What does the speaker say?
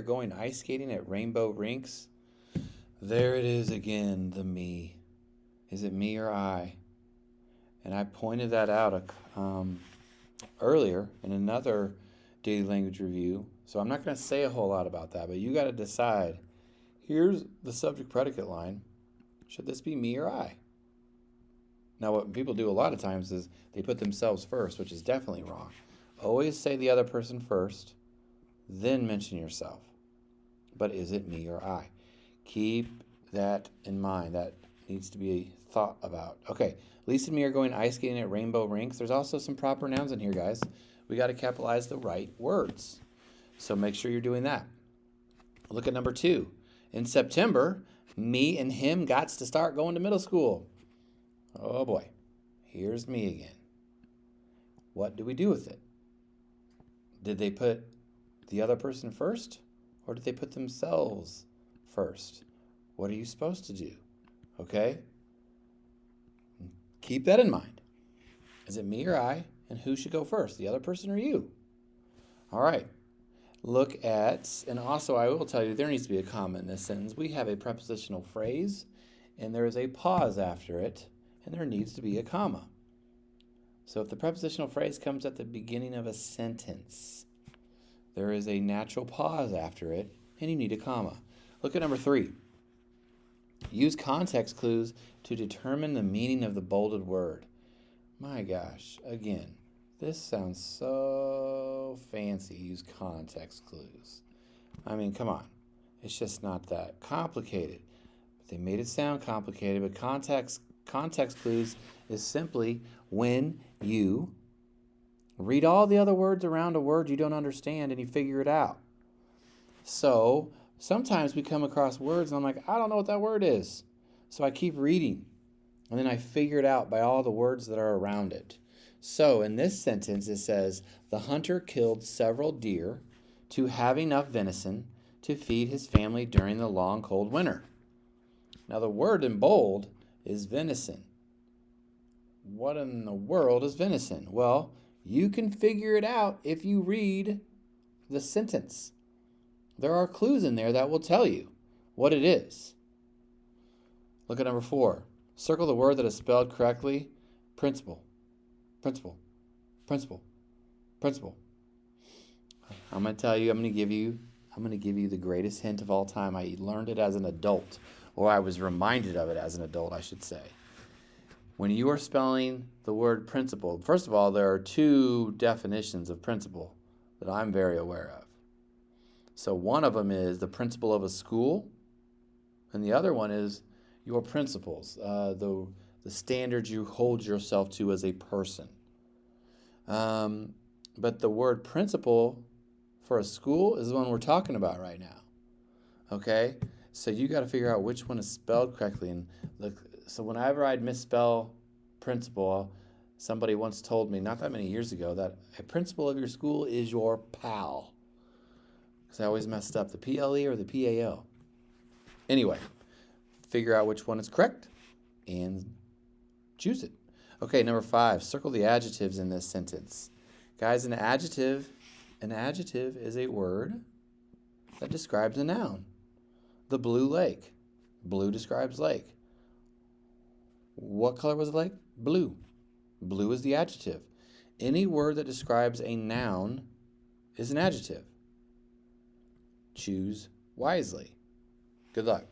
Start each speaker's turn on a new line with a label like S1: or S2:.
S1: Going ice skating at Rainbow Rinks. There it is again, the me. Is it me or I? And I pointed that out earlier in another daily language review. So I'm not going to say a whole lot about that, but you got to decide. Here's the subject predicate line. Should this be me or I? Now, what people do a lot of times is they put themselves first, which is definitely wrong. Always say the other person first, then mention yourself. But is it me or I? Keep that in mind. That needs to be thought about. Okay, Lisa and me are going ice skating at Rainbow Rinks. There's also some proper nouns in here, guys. We got to capitalize the right words. So make sure you're doing that. Look at number 2. In September, me and him got to start going to middle school. Oh boy, here's me again. What do we do with it? Did they put the other person first, or did they put themselves first? What are you supposed to do? Okay? Keep that in mind. Is it me or I? And who should go first, the other person or you? All right. Look at, and also I will tell you, there needs to be a comma in this sentence. We have a prepositional phrase, and there is a pause after it, and there needs to be a comma. So if the prepositional phrase comes at the beginning of a sentence, there is a natural pause after it, and you need a comma. Look at number 3. Use context clues to determine the meaning of the bolded word. My gosh, again, this sounds so fancy, use context clues. I mean, come on. It's just not that complicated. But they made it sound complicated, but context clues is simply when you read all the other words around a word you don't understand and you figure it out. So sometimes we come across words and I'm like, I don't know what that word is. So I keep reading and then I figure it out by all the words that are around it. So in this sentence it says, the hunter killed several deer to have enough venison to feed his family during the long cold winter. Now the word in bold is venison. What in the world is venison? Well, you can figure it out if you read the sentence. There are clues in there that will tell you what it is. Look at number 4. Circle the word that is spelled correctly. Principle. Principle. Principle. Principle. I'm going to tell you, I'm going to give you the greatest hint of all time. I learned it as an adult, or I was reminded of it as an adult, I should say. When you are spelling the word principle, first of all, there are 2 definitions of principle that I'm very aware of. So one of them is the principle of a school, and the other one is your principles, the standards you hold yourself to as a person. But the word principle for a school is the one we're talking about right now. Okay? So you got to figure out which one is spelled correctly. And look, so whenever I'd misspell principal, somebody once told me, not that many years ago, that a principal of your school is your pal. Because I always messed up the PLE or the PAL. Anyway, figure out which one is correct and choose it. Okay, number 5, circle the adjectives in this sentence. Guys, an adjective is a word that describes a noun. The blue lake. Blue describes lake. What color was the lake? Blue. Blue is the adjective. Any word that describes a noun is an adjective. Choose wisely. Good luck.